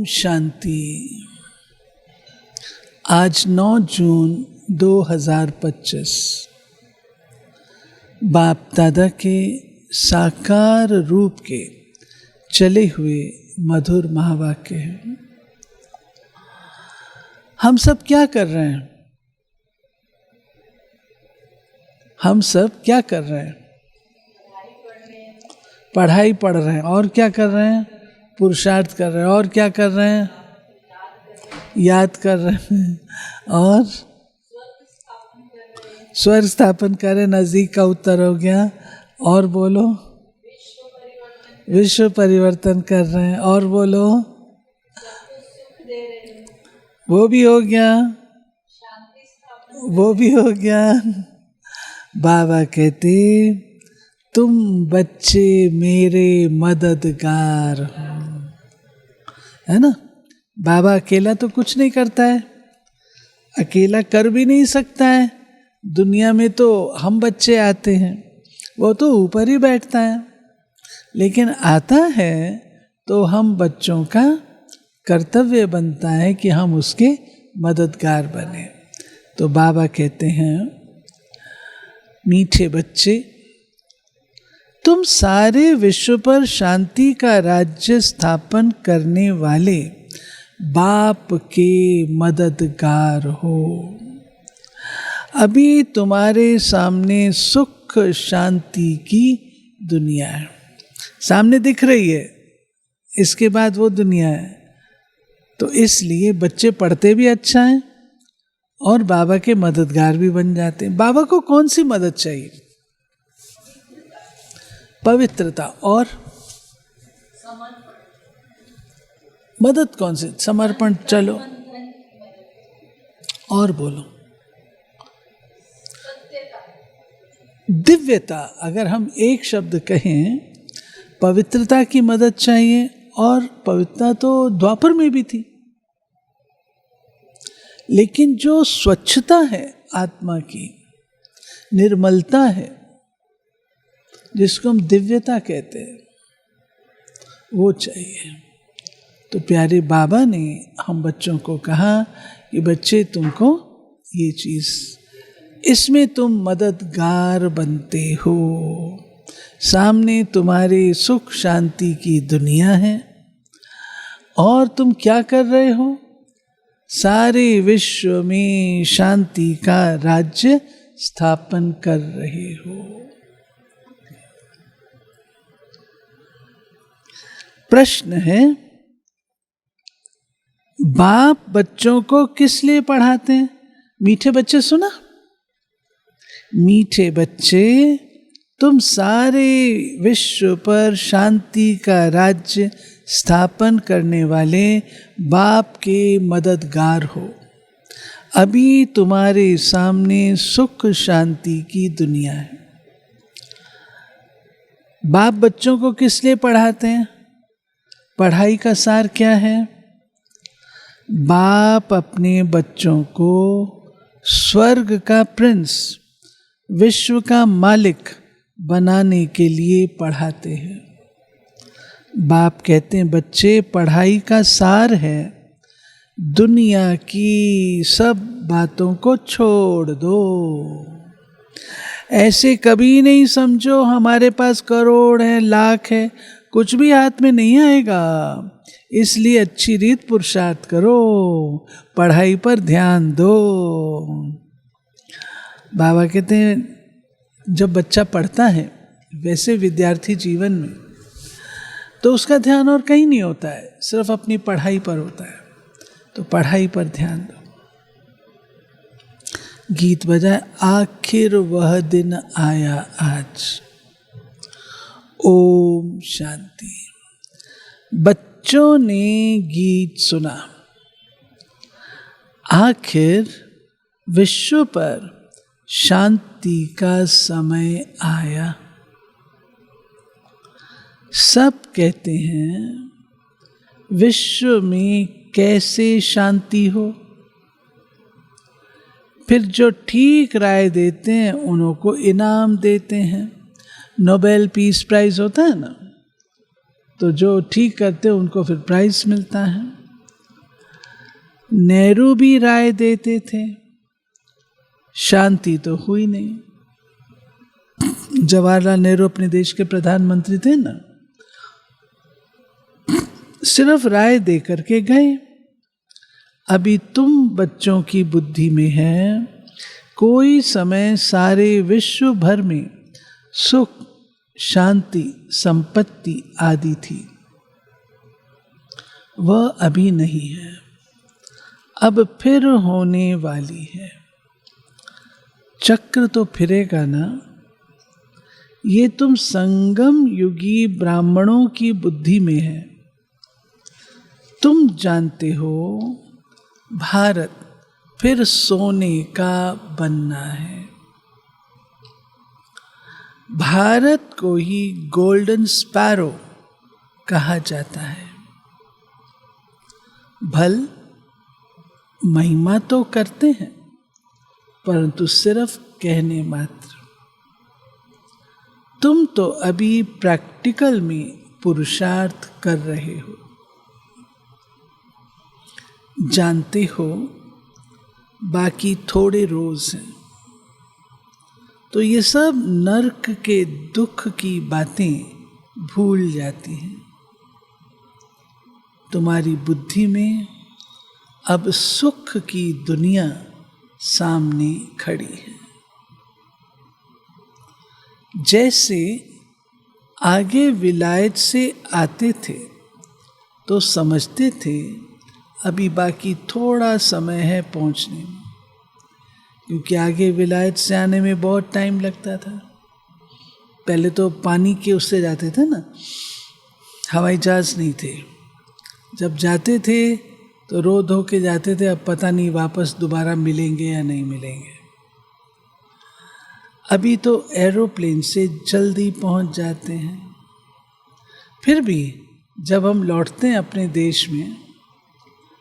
शांति। आज 9 जून 2025 बाप दादा के साकार रूप के चले हुए मधुर महावाक्य हैं। हम सब क्या कर रहे हैं? हम सब क्या कर रहे हैं? पढ़ाई पढ़ रहे हैं। और क्या कर रहे हैं? पुरुषार्थ कर रहे हैं। और क्या कर रहे हैं? याद कर रहे हैं। और स्वर्ग स्थापन करें। नजदीक का उत्तर हो गया। और बोलो। विश्व परिवर्तन कर रहे हैं। और बोलो। वो भी हो गया। वो भी हो गया। बाबा कहते तुम बच्चे मेरे मददगार हो, है ना। बाबा अकेला तो कुछ नहीं करता है, अकेला कर भी नहीं सकता है। दुनिया में तो हम बच्चे आते हैं, वो तो ऊपर ही बैठता है, लेकिन आता है तो हम बच्चों का कर्तव्य बनता है कि हम उसके मददगार बने। तो बाबा कहते हैं मीठे बच्चे, तुम सारे विश्व पर शांति का राज्य स्थापन करने वाले बाप के मददगार हो। अभी तुम्हारे सामने सुख शांति की दुनिया है, सामने दिख रही है, इसके बाद वो दुनिया है। तो इसलिए बच्चे पढ़ते भी अच्छा हैं और बाबा के मददगार भी बन जाते हैं। बाबा को कौन सी मदद चाहिए? पवित्रता और मदद कौन सी? समर्पण। चलो और बोलो। दिव्यता। अगर हम एक शब्द कहें, पवित्रता की मदद चाहिए। और पवित्रता तो द्वापर में भी थी, लेकिन जो स्वच्छता है आत्मा की, निर्मलता है, जिसको हम दिव्यता कहते हैं, वो चाहिए। तो प्यारे बाबा ने हम बच्चों को कहा कि बच्चे तुमको ये चीज़, इसमें तुम मददगार बनते हो। सामने तुम्हारे सुख शांति की दुनिया है और तुम क्या कर रहे हो? सारे विश्व में शांति का राज्य स्थापन कर रहे हो। प्रश्न है, बाप बच्चों को किस लिए पढ़ाते हैं? मीठे बच्चे, सुना? मीठे बच्चे, तुम सारे विश्व पर शांति का राज्य स्थापन करने वाले बाप के मददगार हो। अभी तुम्हारे सामने सुख शांति की दुनिया है। बाप बच्चों को किस लिए पढ़ाते हैं? पढ़ाई का सार क्या है? बाप अपने बच्चों को स्वर्ग का प्रिंस, विश्व का मालिक बनाने के लिए पढ़ाते हैं। बाप कहते हैं बच्चे, पढ़ाई का सार है दुनिया की सब बातों को छोड़ दो। ऐसे कभी नहीं समझो हमारे पास करोड़ है, लाख है, कुछ भी हाथ में नहीं आएगा। इसलिए अच्छी रीत पुरुषार्थ करो, पढ़ाई पर ध्यान दो। बाबा कहते हैं जब बच्चा पढ़ता है, वैसे विद्यार्थी जीवन में तो उसका ध्यान और कहीं नहीं होता है, सिर्फ अपनी पढ़ाई पर होता है। तो पढ़ाई पर ध्यान दो। गीत बजाए, आखिर वह दिन आया आज। ओम शांति। बच्चों ने गीत सुना, आखिर विश्व पर शांति का समय आया। सब कहते हैं विश्व में कैसे शांति हो। फिर जो ठीक राय देते हैं उन्हों को इनाम देते हैं। नोबेल पीस प्राइज होता है ना, तो जो ठीक करते हैं उनको फिर प्राइज मिलता है। नेहरू भी राय देते थे, शांति तो हुई नहीं। जवाहरलाल नेहरू अपने देश के प्रधानमंत्री थे ना, सिर्फ राय दे करके गए। अभी तुम बच्चों की बुद्धि में है, कोई समय सारे विश्व भर में सुख, शांति, संपत्ति आदि थी, वह अभी नहीं है, अब फिर होने वाली है। चक्र तो फिरेगा ना। ये तुम संगम युगी ब्राह्मणों की बुद्धि में है। तुम जानते हो भारत फिर सोने का बनना है। भारत को ही गोल्डन स्पैरो कहा जाता है। भल महिमा तो करते हैं, परंतु सिर्फ कहने मात्र। तुम तो अभी प्रैक्टिकल में पुरुषार्थ कर रहे हो। जानते हो बाकी थोड़े रोज हैं, तो ये सब नरक के दुख की बातें भूल जाती हैं। तुम्हारी बुद्धि में अब सुख की दुनिया सामने खड़ी है। जैसे आगे विलायत से आते थे तो समझते थे अभी बाकी थोड़ा समय है पहुंचने में, क्योंकि आगे विलायत से आने में बहुत टाइम लगता था। पहले तो पानी के उससे जाते थे ना, हवाई जहाज नहीं थे। जब जाते थे तो रो धो के जाते थे, अब पता नहीं वापस दोबारा मिलेंगे या नहीं मिलेंगे। अभी तो एरोप्लेन से जल्दी पहुंच जाते हैं। फिर भी जब हम लौटते हैं अपने देश में,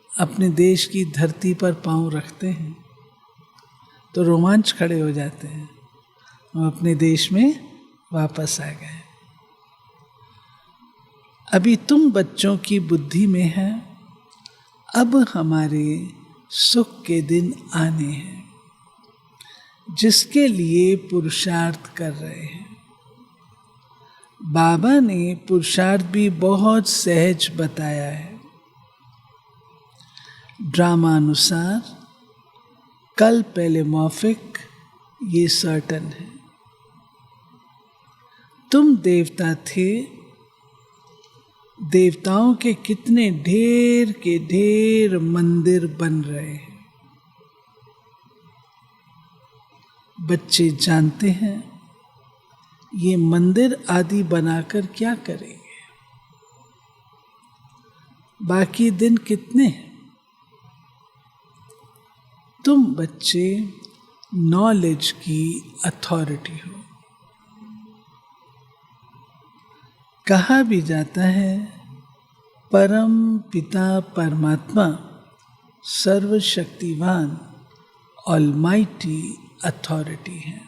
अपने देश की धरती पर पांव रखते हैं, तो रोमांच खड़े हो जाते हैं, हम अपने देश में वापस आ गए। अभी तुम बच्चों की बुद्धि में है, अब हमारे सुख के दिन आने हैं, जिसके लिए पुरुषार्थ कर रहे हैं। बाबा ने पुरुषार्थ भी बहुत सहज बताया है। ड्रामा अनुसार कल पहले मॉफिक, ये सर्टन है। तुम देवता थे, देवताओं के कितने ढेर के ढेर मंदिर बन रहे हैं। बच्चे जानते हैं ये मंदिर आदि बनाकर क्या करेंगे। बाकी दिन कितने हैं। तुम बच्चे नॉलेज की अथॉरिटी हो। कहा भी जाता है परम पिता परमात्मा सर्वशक्तिवान ऑलमाइटी अथॉरिटी है।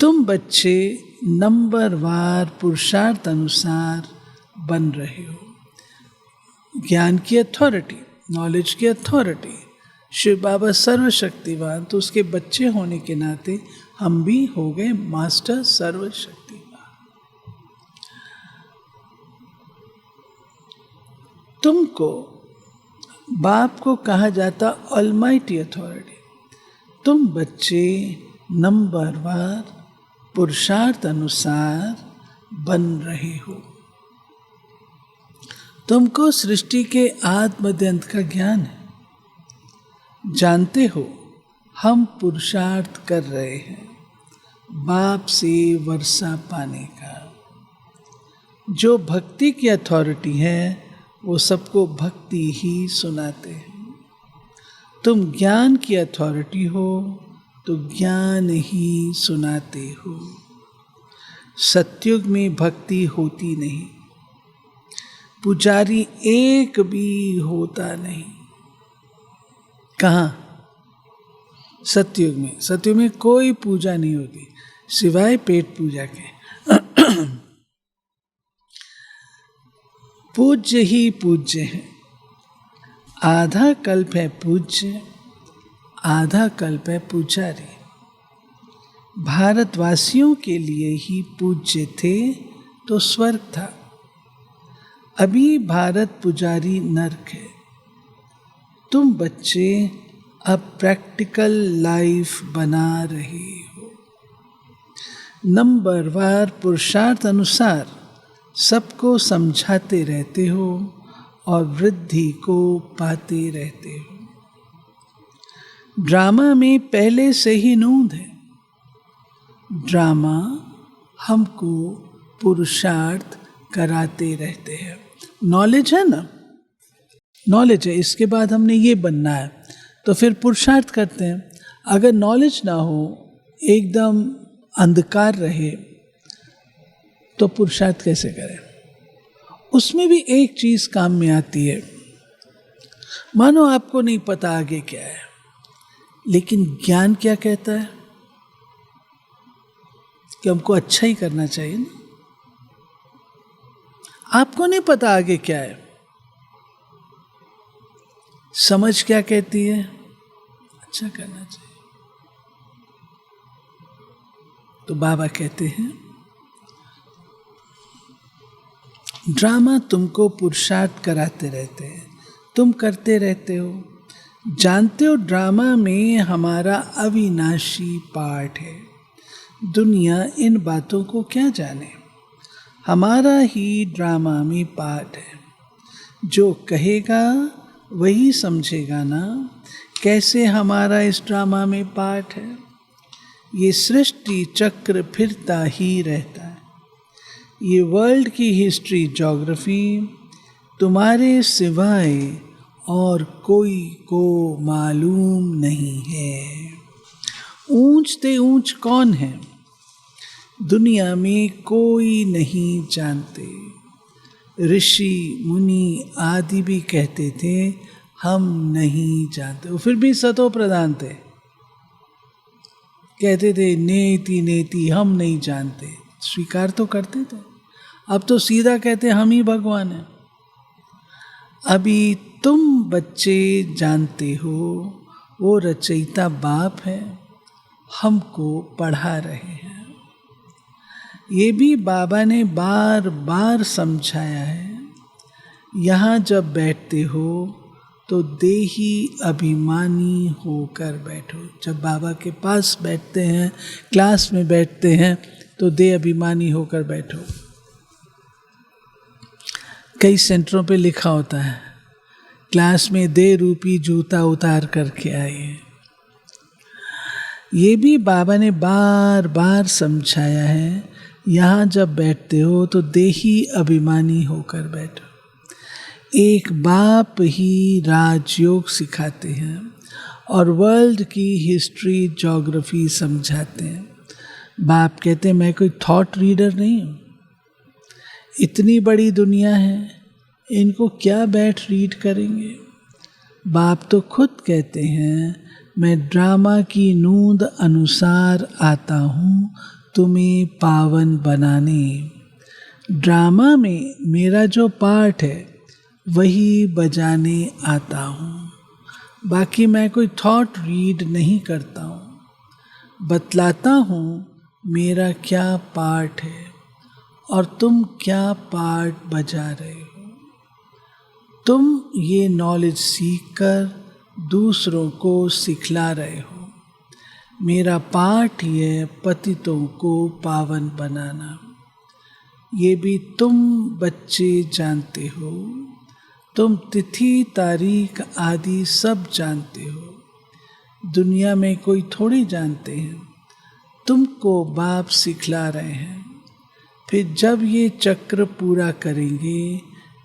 तुम बच्चे नंबरवार पुरुषार्थ अनुसार बन रहे हो। ज्ञान की अथॉरिटी, नॉलेज की अथॉरिटी, शिव बाबा सर्वशक्तिवान, तो उसके बच्चे होने के नाते हम भी हो गए मास्टर सर्वशक्तिवान। तुमको बाप को कहा जाता ऑलमाइटी अथॉरिटी। तुम बच्चे नंबरवार पुरुषार्थ अनुसार बन रहे हो। तुमको सृष्टि के आदि मध्य अंत का ज्ञान है। जानते हो हम पुरुषार्थ कर रहे हैं बाप से वर्षा पाने का। जो भक्ति की अथॉरिटी है वो सबको भक्ति ही सुनाते हैं। तुम ज्ञान की अथॉरिटी हो तो ज्ञान ही सुनाते हो। सतयुग में भक्ति होती नहीं, पुजारी एक भी होता नहीं। कहाँ? सतयुग में। सतयुग में कोई पूजा नहीं होती सिवाय पेट पूजा के। पूज्य ही पूज्य हैं, आधा कल्प है पूज्य, आधा कल्प है पुजारी। भारतवासियों के लिए ही पूज्य थे तो स्वर्ग था, अभी भारत पुजारी नरक है। तुम बच्चे अब प्रैक्टिकल लाइफ बना रहे हो, नंबरवार पुरुषार्थ अनुसार सबको समझाते रहते हो और वृद्धि को पाते रहते हो। ड्रामा में पहले से ही नूंद है। ड्रामा हमको पुरुषार्थ कराते रहते हैं। नॉलेज है ना, नॉलेज है, इसके बाद हमने ये बनना है, तो फिर पुरुषार्थ करते हैं। अगर नॉलेज ना हो, एकदम अंधकार रहे, तो पुरुषार्थ कैसे करें? उसमें भी एक चीज काम में आती है। मानो आपको नहीं पता आगे क्या है, लेकिन ज्ञान क्या कहता है कि हमको अच्छा ही करना चाहिए ना। आपको नहीं पता आगे क्या है, समझ क्या कहती है? अच्छा करना चाहिए। तो बाबा कहते हैं ड्रामा तुमको पुरुषार्थ कराते रहते हैं, तुम करते रहते हो। जानते हो ड्रामा में हमारा अविनाशी पार्ट है। दुनिया इन बातों को क्या जाने, हमारा ही ड्रामा में पार्ट है। जो कहेगा वही समझेगा ना कैसे हमारा इस ड्रामा में पार्ट है। ये सृष्टि चक्र फिरता ही रहता है। ये वर्ल्ड की हिस्ट्री ज्योग्राफी तुम्हारे सिवाय और कोई को मालूम नहीं है। ऊंच ते ऊंच कौन है दुनिया में कोई नहीं जानते। ऋषि मुनि आदि भी कहते थे हम नहीं जानते, वो फिर भी सतो प्रधान थे, कहते थे नेति नेति हम नहीं जानते, स्वीकार तो करते थे। अब तो सीधा कहते हम ही भगवान हैं। अभी तुम बच्चे जानते हो वो रचयिता बाप है, हमको पढ़ा रहे हैं। ये भी बाबा ने बार बार समझाया है। यहाँ जब बैठते हो तो देही अभिमानी होकर बैठो। जब बाबा के पास बैठते हैं, क्लास में बैठते हैं, तो देह अभिमानी होकर बैठो। कई सेंटरों पे लिखा होता है क्लास में देह रूपी जूता उतार करके आइए। ये भी बाबा ने बार बार समझाया है। यहाँ जब बैठते हो तो देही अभिमानी होकर बैठो। एक बाप ही राजयोग सिखाते हैं और वर्ल्ड की हिस्ट्री ज्योग्राफी समझाते हैं। बाप कहते हैं मैं कोई थॉट रीडर नहीं हूँ, इतनी बड़ी दुनिया है, इनको क्या बैठ रीड करेंगे। बाप तो खुद कहते हैं मैं ड्रामा की नूंद अनुसार आता हूँ तुम्हें पावन बनाने। ड्रामा में मेरा जो पार्ट है वही बजाने आता हूँ, बाकी मैं कोई थॉट रीड नहीं करता हूँ। बतलाता हूँ मेरा क्या पार्ट है और तुम क्या पार्ट बजा रहे हो। तुम ये नॉलेज सीखकर दूसरों को सिखला रहे हो। मेरा पार्ट ये पतितों को पावन बनाना। ये भी तुम बच्चे जानते हो। तुम तिथि तारीख आदि सब जानते हो। दुनिया में कोई थोड़ी जानते हैं, तुमको बाप सिखला रहे हैं। फिर जब ये चक्र पूरा करेंगे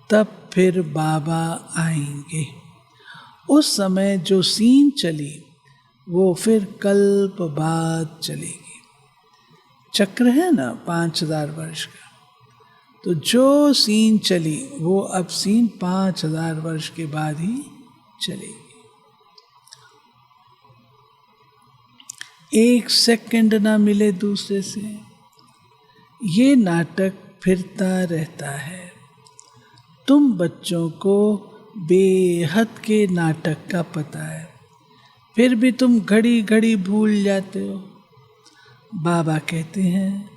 तब फिर बाबा आएंगे। उस समय जो सीन चली वो फिर कल्प बाद चलेगी। चक्र है ना 5000 वर्ष का, तो जो सीन चली वो अब सीन 5000 वर्ष के बाद ही चलेगी। एक सेकंड ना मिले दूसरे से। ये नाटक फिरता रहता है। तुम बच्चों को बेहद के नाटक का पता है, फिर भी तुम घड़ी घड़ी भूल जाते हो। बाबा कहते हैं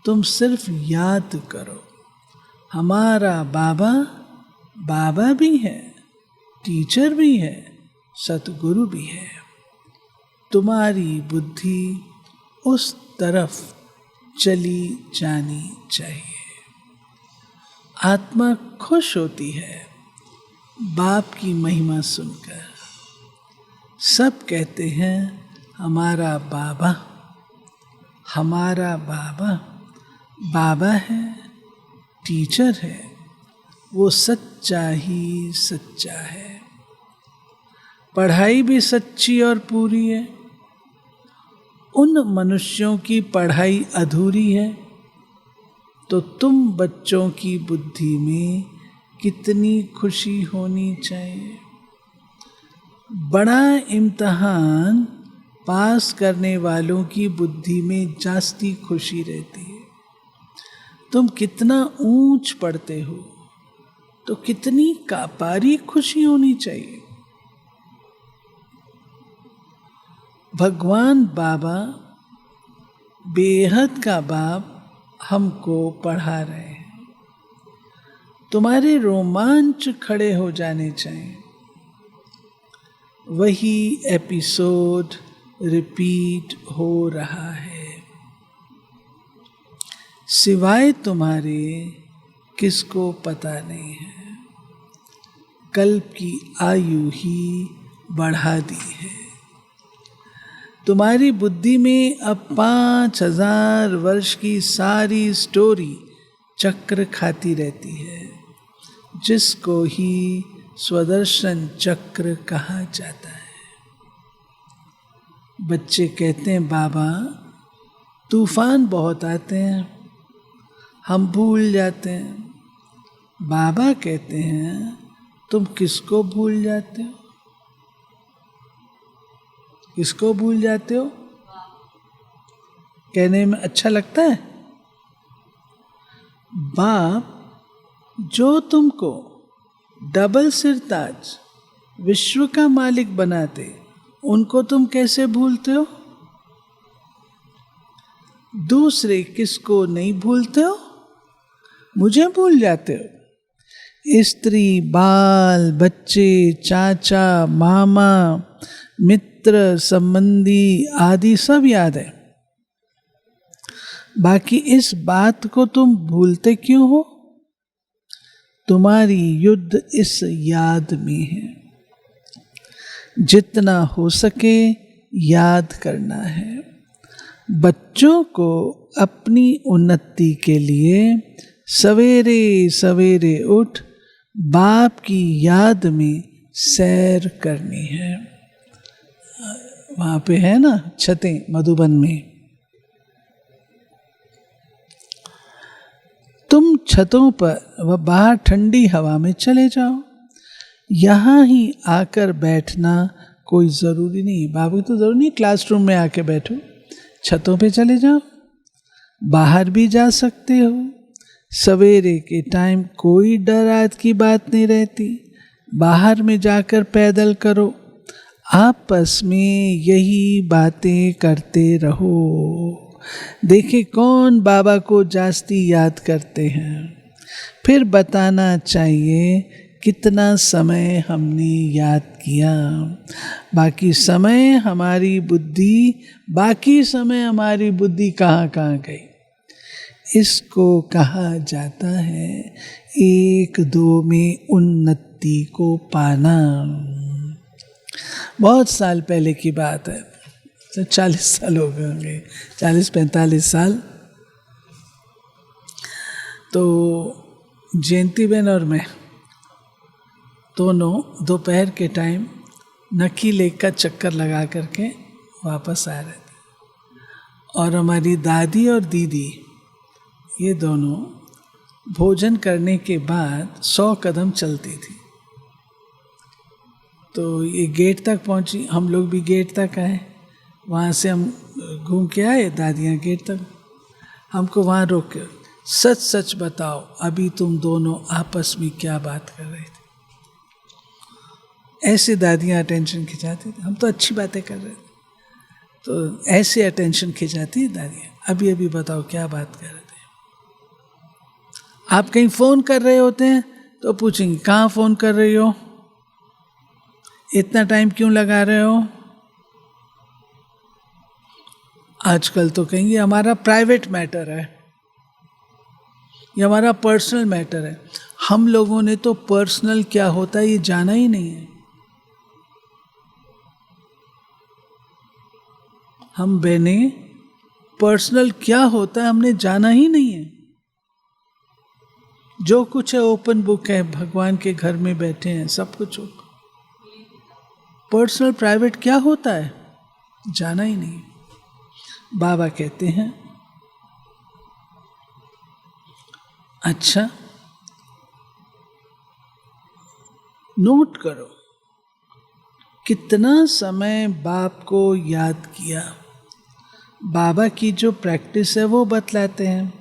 तुम सिर्फ याद करो, हमारा बाबा बाबा भी है, टीचर भी है, सतगुरु भी है। तुम्हारी बुद्धि उस तरफ चली जानी चाहिए। आत्मा खुश होती है बाप की महिमा सुनकर। सब कहते हैं हमारा बाबा, हमारा बाबा बाबा है, टीचर है, वो सच्चा ही सच्चा है। पढ़ाई भी सच्ची और पूरी है। उन मनुष्यों की पढ़ाई अधूरी है, तो तुम बच्चों की बुद्धि में कितनी खुशी होनी चाहिए। बड़ा इम्तहान पास करने वालों की बुद्धि में जास्ती खुशी रहती है। तुम कितना ऊंच पढ़ते हो तो कितनी कापारी खुशी होनी चाहिए। भगवान बाबा बेहद का बाप हमको पढ़ा रहे हैं। तुम्हारे रोमांच खड़े हो जाने चाहिए। वही एपिसोड रिपीट हो रहा है, सिवाय तुम्हारे किसको पता नहीं है। कल्प की आयु ही बढ़ा दी है। तुम्हारी बुद्धि में अब 5000 वर्ष की सारी स्टोरी चक्र खाती रहती है, जिसको ही स्वदर्शन चक्र कहा जाता है। बच्चे कहते हैं बाबा तूफान बहुत आते हैं, हम भूल जाते हैं। बाबा कहते हैं तुम किसको भूल जाते हो? किसको भूल जाते हो? कहने में अच्छा लगता है। बाप जो तुमको डबल सिरताज विश्व का मालिक बनाते, उनको तुम कैसे भूलते हो? दूसरे किसको नहीं भूलते हो? मुझे भूल जाते हो। स्त्री, बाल, बच्चे, चाचा, मामा, मित्र, संबंधी आदि सब याद है। बाकी इस बात को तुम भूलते क्यों हो? तुम्हारी युद्ध इस याद में है। जितना हो सके याद करना है। बच्चों को अपनी उन्नति के लिए सवेरे सवेरे उठ बाप की याद में सैर करनी है। वहाँ पे है ना छतें मधुबन में, तुम छतों पर व बाहर ठंडी हवा में चले जाओ। यहाँ ही आकर बैठना कोई ज़रूरी नहीं। बाबू तो ज़रूरी नहीं क्लासरूम में आके बैठो, छतों पे चले जाओ। बाहर भी जा सकते हो। सवेरे के टाइम कोई डर आद की बात नहीं रहती। बाहर में जाकर पैदल करो, आपस में यही बातें करते रहो। देखे कौन बाबा को जास्ती याद करते हैं, फिर बताना चाहिए कितना समय हमने याद किया। बाकी समय हमारी बुद्धि कहाँ कहाँ गई। इसको कहा जाता है 1-2 में उन्नति को पाना। बहुत साल पहले की बात है, 40 साल हो गए होंगे, 40-45 साल। तो जयंती बहन और मैं दोनों दोपहर के टाइम नकी लेक का चक्कर लगा करके वापस आ रहे थे, और हमारी दादी और दीदी ये दोनों भोजन करने के बाद 100 कदम चलती थी। तो ये गेट तक पहुंची, हम लोग भी गेट तक आए। वहाँ से हम घूम के आए, दादियाँ गेट तक। हमको वहाँ रोक के सच सच बताओ, अभी तुम दोनों आपस में क्या बात कर रहे थे? ऐसे दादियाँ अटेंशन खिंचाती थी, हम तो अच्छी बातें कर रहे थे तो ऐसे अटेंशन खिंचाती है दादियाँ। अभी अभी बताओ क्या बात कर रहे थे। आप कहीं फ़ोन कर रहे होते हैं तो पूछेंगे कहाँ फ़ोन कर रही हो, इतना टाइम क्यों लगा रहे हो। आजकल तो कहेंगे हमारा प्राइवेट मैटर है, ये हमारा पर्सनल मैटर है। हम लोगों ने तो पर्सनल क्या होता है ये जाना ही नहीं है। हम बहने पर्सनल क्या होता है हमने जाना ही नहीं है। जो कुछ है ओपन बुक है, भगवान के घर में बैठे हैं, सब कुछ हो। पर्सनल प्राइवेट क्या होता है जाना ही नहीं। बाबा कहते हैं अच्छा नोट करो कितना समय बाप को याद किया। बाबा की जो प्रैक्टिस है वो बतलाते हैं,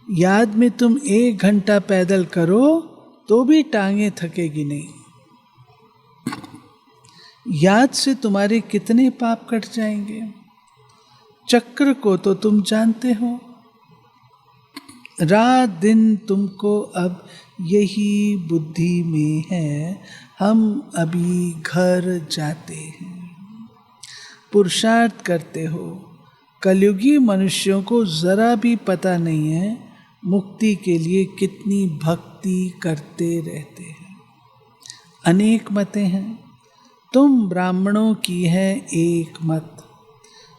याद में तुम 1 घंटा पैदल करो तो भी टांगे थकेगी नहीं। याद से तुम्हारे कितने पाप कट जाएंगे। चक्र को तो तुम जानते हो, रात दिन तुमको अब यही बुद्धि में है, हम अभी घर जाते हैं। पुरुषार्थ करते हो, कलयुगी मनुष्यों को जरा भी पता नहीं है मुक्ति के लिए कितनी भक्ति करते रहते हैं। अनेक मतें हैं, तुम ब्राह्मणों की है एक मत,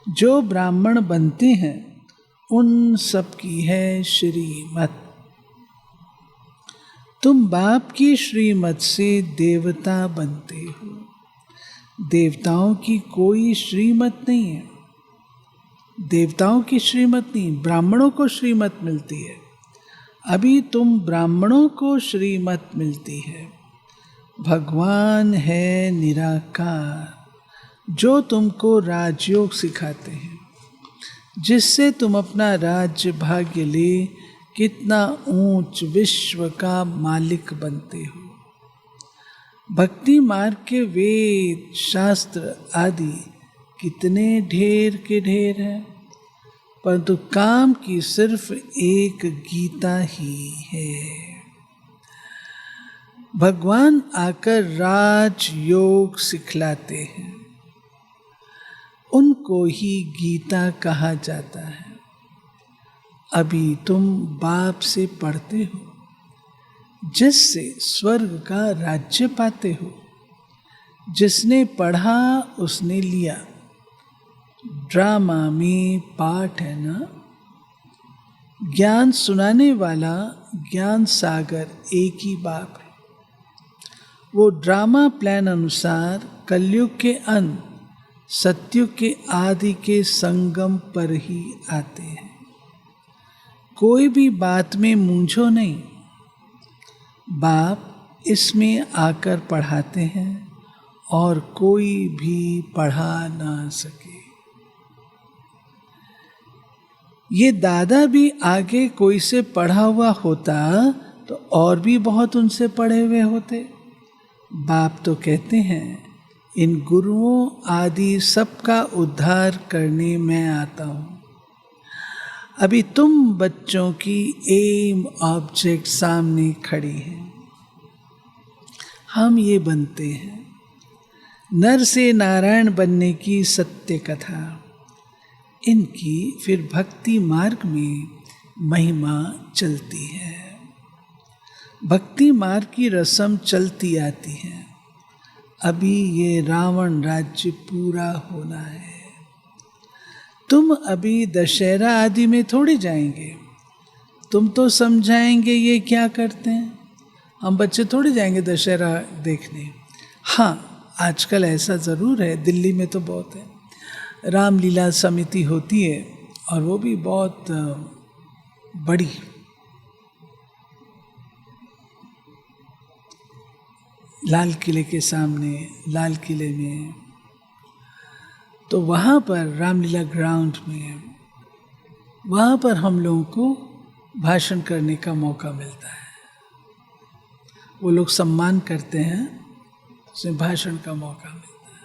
जो ब्राह्मण बनते हैं उन सब की है श्रीमत। तुम बाप की श्रीमत से देवता बनते हो, देवताओं की कोई श्रीमत नहीं है। देवताओं की श्रीमत नहीं, ब्राह्मणों को श्रीमत मिलती है। अभी तुम ब्राह्मणों को श्रीमत मिलती है। भगवान है निराकार, जो तुमको राजयोग सिखाते हैं, जिससे तुम अपना राज्य भाग्य ले कितना ऊंच विश्व का मालिक बनते हो। भक्ति मार्ग के वेद शास्त्र आदि कितने ढेर के ढेर हैं, परंतु काम की सिर्फ एक गीता ही है। भगवान आकर राज योग सिखलाते हैं, उनको ही गीता कहा जाता है। अभी तुम बाप से पढ़ते हो, जिससे स्वर्ग का राज्य पाते हो। जिसने पढ़ा उसने लिया, ड्रामा में पाठ है ना। ज्ञान सुनाने वाला ज्ञान सागर एक ही बाप है। वो ड्रामा प्लान अनुसार कलयुग के अंत सतयुग के आदि के संगम पर ही आते हैं। कोई भी बात में मूंझो नहीं, बाप इसमें आकर पढ़ाते हैं और कोई भी पढ़ा ना सके। ये दादा भी आगे कोई से पढ़ा हुआ होता तो और भी बहुत उनसे पढ़े हुए होते। बाप तो कहते हैं इन गुरुओं आदि सबका उद्धार करने मैं आता हूँ। अभी तुम बच्चों की एम ऑब्जेक्ट सामने खड़ी है। हम ये बनते हैं नर से नारायण बनने की सत्य कथा। इनकी फिर भक्ति मार्ग में महिमा चलती है। भक्ति मार्ग की रस्म चलती आती है। अभी ये रावण राज्य पूरा होना है। तुम अभी दशहरा आदि में थोड़ी जाएंगे। तुम तो समझाएंगे ये क्या करते हैं। हम बच्चे थोड़ी जाएंगे दशहरा देखने। हाँ, आजकल ऐसा ज़रूर है, दिल्ली में तो बहुत है, रामलीला समिति होती है और वो भी बहुत बड़ी। लाल किले के सामने, लाल किले में, तो वहाँ पर रामलीला ग्राउंड में, वहाँ पर हम लोगों को भाषण करने का मौका मिलता है। वो लोग सम्मान करते हैं उसमें भाषण का मौका मिलता है।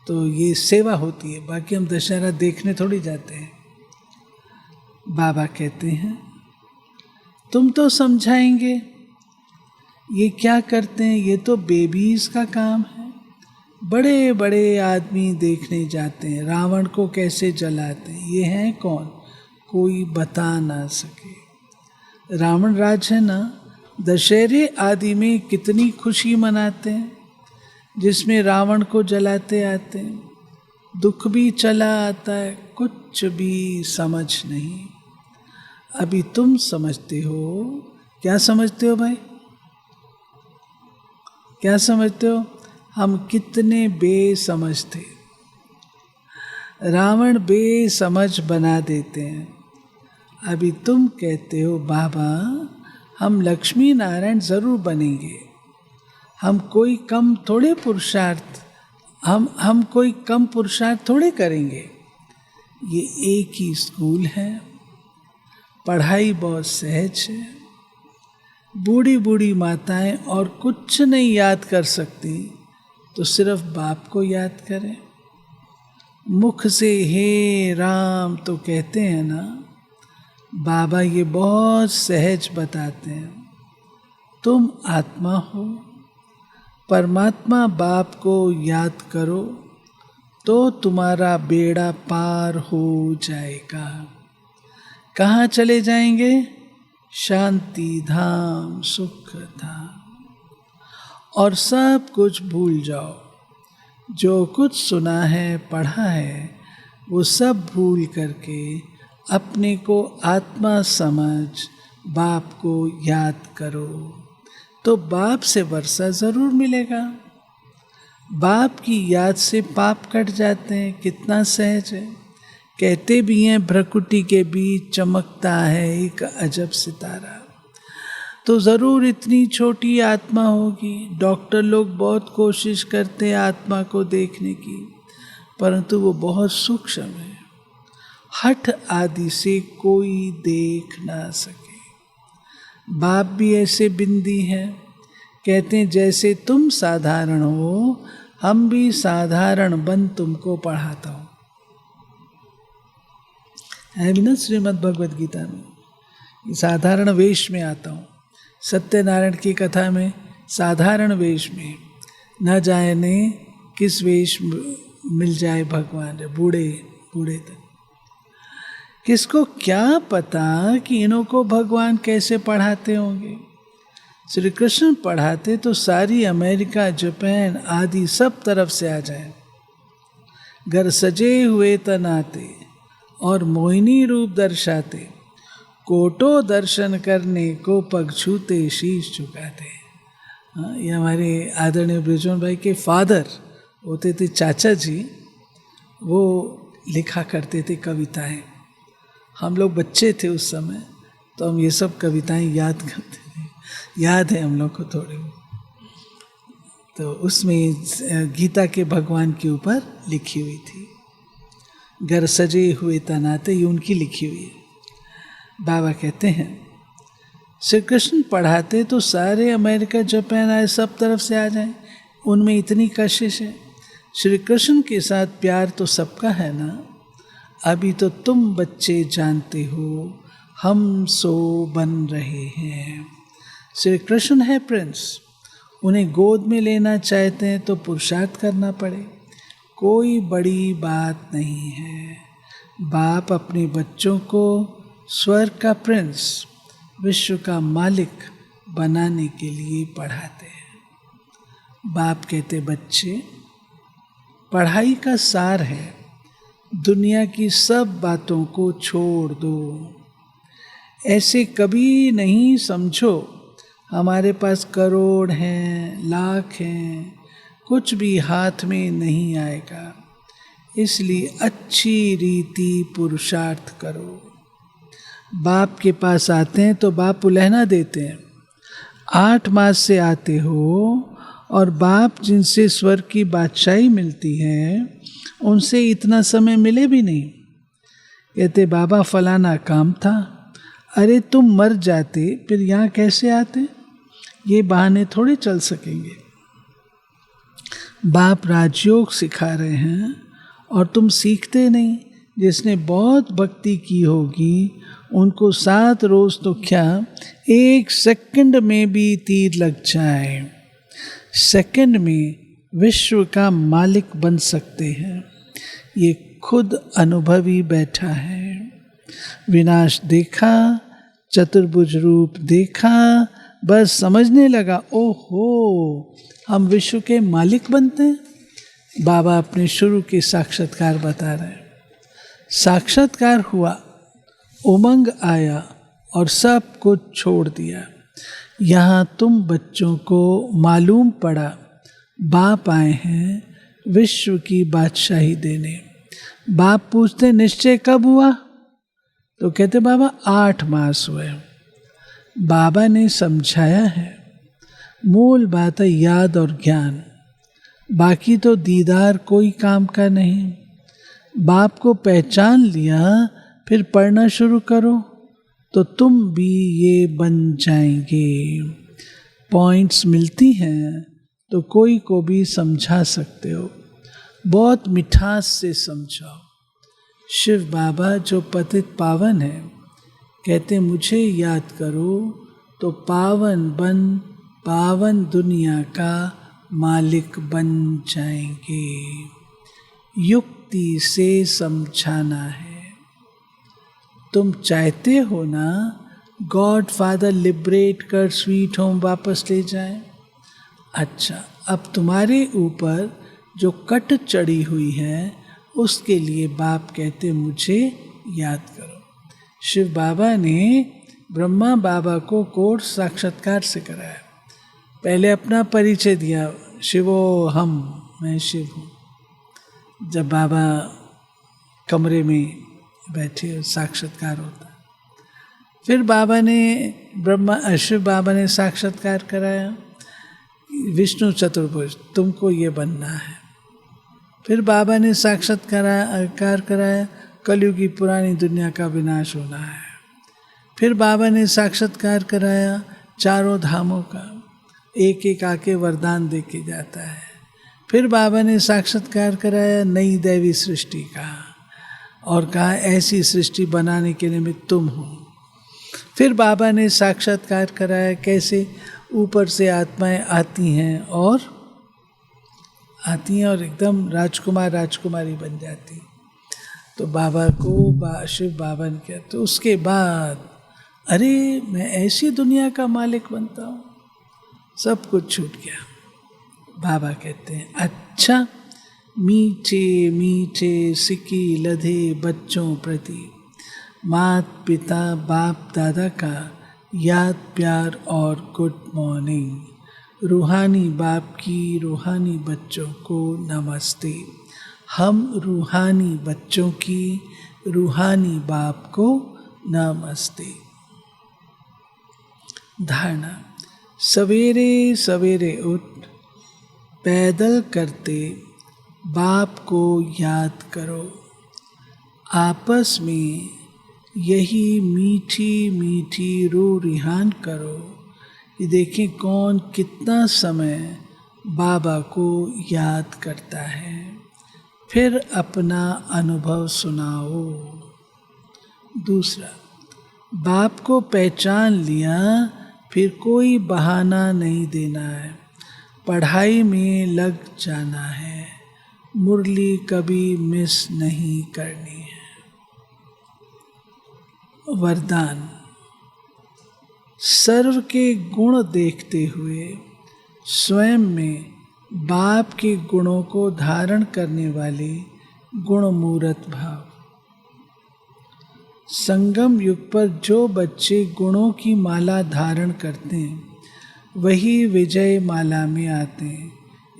तो ये सेवा होती है। बाकी हम दशहरा देखने थोड़ी जाते हैं। बाबा कहते हैं तुम तो समझाएंगे ये क्या करते हैं, ये तो बेबीज का काम है। बड़े बड़े आदमी देखने जाते हैं रावण को कैसे जलाते हैं। ये हैं कौन, कोई बता ना सके। रावण राज है ना, दशहरे आदि में कितनी खुशी मनाते हैं, जिसमें रावण को जलाते आते हैं। दुख भी चला आता है, कुछ भी समझ नहीं। अभी तुम समझते हो। क्या समझते हो भाई, क्या समझते हो? हम कितने बेसमझ थे। रावण बेसमझ बना देते हैं। अभी तुम कहते हो बाबा हम लक्ष्मी नारायण जरूर बनेंगे। हम कोई कम थोड़े पुरुषार्थ हम कोई कम पुरुषार्थ थोड़े करेंगे। ये एक ही स्कूल है, पढ़ाई बहुत सहज है। बूढ़ी बूढ़ी माताएं और कुछ नहीं याद कर सकती तो सिर्फ बाप को याद करें। मुख से हे राम तो कहते हैं ना, बाबा ये बहुत सहज बताते हैं। तुम आत्मा हो, परमात्मा बाप को याद करो तो तुम्हारा बेड़ा पार हो जाएगा। कहाँ चले जाएंगे? शांति धाम, सुख धाम। और सब कुछ भूल जाओ। जो कुछ सुना है, पढ़ा है, वो सब भूल करके अपने को आत्मा समझ बाप को याद करो तो बाप से वर्षा जरूर मिलेगा। बाप की याद से पाप कट जाते हैं। कितना सहज है। कहते भी हैं भ्रकुटी के बीच चमकता है एक अजब सितारा। तो ज़रूर इतनी छोटी आत्मा होगी। डॉक्टर लोग बहुत कोशिश करते हैं आत्मा को देखने की, परंतु वो बहुत सूक्ष्म है। हठ आदि से कोई देख ना सके। बाप भी ऐसे बिंदी हैं। कहते हैं जैसे तुम साधारण हो, हम भी साधारण बन तुमको पढ़ाता हूँ। है भी ना श्रीमद् भगवद गीता में, साधारण वेश में आता हूँ। सत्यनारायण की कथा में साधारण वेश में, न जाने किस वेश मिल जाए भगवान, बूढ़े बूढ़े तक। किसको क्या पता कि इन्हों को भगवान कैसे पढ़ाते होंगे। श्री कृष्ण पढ़ाते तो सारी अमेरिका, जापान आदि सब तरफ से आ जाए। घर सजे हुए तन आते और मोहिनी रूप दर्शाते, कोटो दर्शन करने को पग छूते शीश झुकाते। ये हमारे आदरणीय बृजमोहन भाई के फादर होते थे, चाचा जी। वो लिखा करते थे कविताएं। हम लोग बच्चे थे उस समय, तो हम ये सब कविताएं याद करते थे। याद है हम लोग को थोड़ी। तो उसमें गीता के भगवान के ऊपर लिखी हुई थी, घर सजे हुए तनाते, ये उनकी लिखी हुई है। बाबा कहते हैं श्री कृष्ण पढ़ाते तो सारे अमेरिका, जापान आए सब तरफ से आ जाएं। उनमें इतनी कशिश है। श्री कृष्ण के साथ प्यार तो सबका है ना। अभी तो तुम बच्चे जानते हो, हम सो बन रहे हैं। श्री कृष्ण है प्रिंस, उन्हें गोद में लेना चाहते हैं तो पुरुषार्थ करना पड़े। कोई बड़ी बात नहीं है। बाप अपने बच्चों को स्वर्ग का प्रिंस, विश्व का मालिक बनाने के लिए पढ़ाते हैं। बाप कहते बच्चे, पढ़ाई का सार है दुनिया की सब बातों को छोड़ दो। ऐसे कभी नहीं समझो हमारे पास करोड़ हैं, लाख हैं, कुछ भी हाथ में नहीं आएगा। इसलिए अच्छी रीति पुरुषार्थ करो। बाप के पास आते हैं तो बाप उलहना देते हैं। 8 मास से आते हो और बाप जिनसे स्वर्ग की बादशाही मिलती है, उनसे इतना समय मिले भी नहीं। कहते बाबा फलाना काम था। अरे तुम मर जाते फिर यहाँ कैसे आते? ये बहाने थोड़े चल सकेंगे। बाप राजयोग सिखा रहे हैं और तुम सीखते नहीं। जिसने बहुत भक्ति की होगी उनको 7 रोज तो क्या 1 सेकंड में भी तीर लग जाए, सेकंड में विश्व का मालिक बन सकते हैं। ये खुद अनुभवी बैठा है। विनाश देखा, चतुर्भुज रूप देखा, बस समझने लगा ओहो हम विश्व के मालिक बनते हैं। बाबा अपने शुरू के साक्षात्कार बता रहे हैं। साक्षात्कार हुआ, उमंग आया और सब कुछ छोड़ दिया। यहाँ तुम बच्चों को मालूम पड़ा बाप आए हैं विश्व की बादशाही देने। बाप पूछते निश्चय कब हुआ? तो कहते बाबा 8 मास हुए। बाबा ने समझाया है मूल बात है याद और ज्ञान, बाकी तो दीदार कोई काम का नहीं। बाप को पहचान लिया फिर पढ़ना शुरू करो तो तुम भी ये बन जाएंगे। पॉइंट्स मिलती हैं तो कोई को भी समझा सकते हो, बहुत मिठास से समझाओ। शिव बाबा जो पतित पावन है कहते मुझे याद करो तो पावन बन पावन दुनिया का मालिक बन जाएंगे। युक्ति से समझाना है। तुम चाहते हो ना गॉड फादर लिबरेट कर स्वीट होम वापस ले जाए। अच्छा, अब तुम्हारे ऊपर जो कट चढ़ी हुई है उसके लिए बाप कहते मुझे याद करो। शिव बाबा ने ब्रह्मा बाबा को कोर्स साक्षात्कार से कराया। पहले अपना परिचय दिया, शिवो हम, मैं शिव हूँ। जब बाबा कमरे में बैठे साक्षात्कार होता, फिर बाबा ने शिव बाबा ने साक्षात्कार कराया, विष्णु चतुर्भुज तुमको ये बनना है। फिर बाबा ने साक्षात्कार कराया, कलयुग की पुरानी दुनिया का विनाश होना है। फिर बाबा ने साक्षात्कार कराया चारों धामों का, एक एक आके वरदान दे के जाता है। फिर बाबा ने साक्षात्कार कराया नई दैवी सृष्टि का और कहा ऐसी सृष्टि बनाने के निमित्त तुम हो। फिर बाबा ने साक्षात्कार कराया कैसे ऊपर से आत्माएं आती हैं और एकदम राजकुमार राजकुमारी बन जाती। तो बाबा को शिव बाबा ने किया। तो उसके बाद अरे मैं ऐसी दुनिया का मालिक बनता हूँ, सब कुछ छूट गया। बाबा कहते हैं अच्छा, मीठे मीठे सिक्की लधे बच्चों प्रति मात पिता बाप दादा का याद प्यार और गुड मॉर्निंग। रूहानी बाप की रूहानी बच्चों को नमस्ते। हम रूहानी बच्चों की रूहानी बाप को नमस्ते। धारणा, सवेरे सवेरे उठ पैदल करते बाप को याद करो। आपस में यही मीठी मीठी रूह रिहान करो कि देखें कौन कितना समय बाबा को याद करता है। फिर अपना अनुभव सुनाओ। दूसरा, बाप को पहचान लिया फिर कोई बहाना नहीं देना है, पढ़ाई में लग जाना है, मुरली कभी मिस नहीं करनी है। वरदान, सर्व के गुण देखते हुए स्वयं में बाप के गुणों को धारण करने वाले गुणमूर्त भाव। संगम युग पर जो बच्चे गुणों की माला धारण करते हैं वही विजय माला में आते हैं।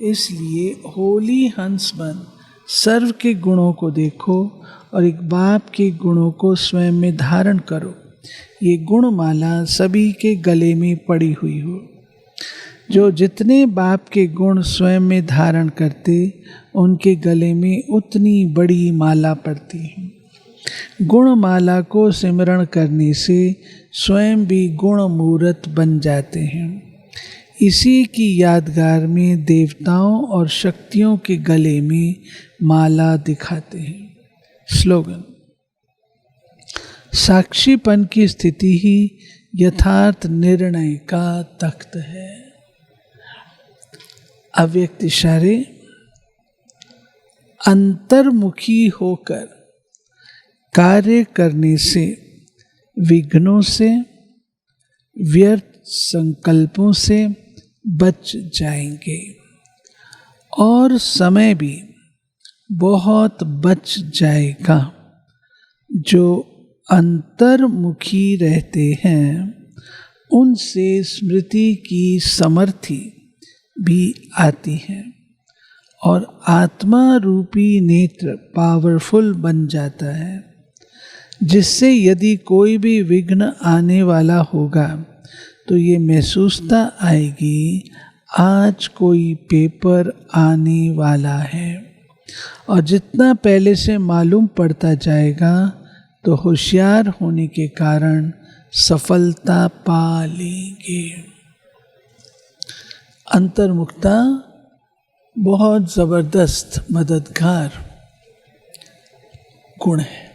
इसलिए होली हंस बन सर्व के गुणों को देखो और एक बाप के गुणों को स्वयं में धारण करो। ये गुणमाला सभी के गले में पड़ी हुई हो। जो जितने बाप के गुण स्वयं में धारण करते उनके गले में उतनी बड़ी माला पड़ती है। गुणमाला को सिमरण करने से स्वयं भी गुणमूर्त बन जाते हैं। इसी की यादगार में देवताओं और शक्तियों के गले में माला दिखाते हैं। स्लोगन: साक्षीपन की स्थिति ही यथार्थ निर्णय का तख्त है। अव्यक्त इशारे: अंतर्मुखी होकर कार्य करने से विघ्नों से, व्यर्थ संकल्पों से बच जाएंगे और समय भी बहुत बच जाएगा। जो अंतर्मुखी रहते हैं उनसे स्मृति की समर्थि भी आती है और आत्मा रूपी नेत्र पावरफुल बन जाता है, जिससे यदि कोई भी विघ्न आने वाला होगा तो ये महसूसता आएगी आज कोई पेपर आने वाला है, और जितना पहले से मालूम पड़ता जाएगा तो होशियार होने के कारण सफलता पा लेंगे। अंतर्मुखता बहुत ज़बरदस्त मददगार गुण है।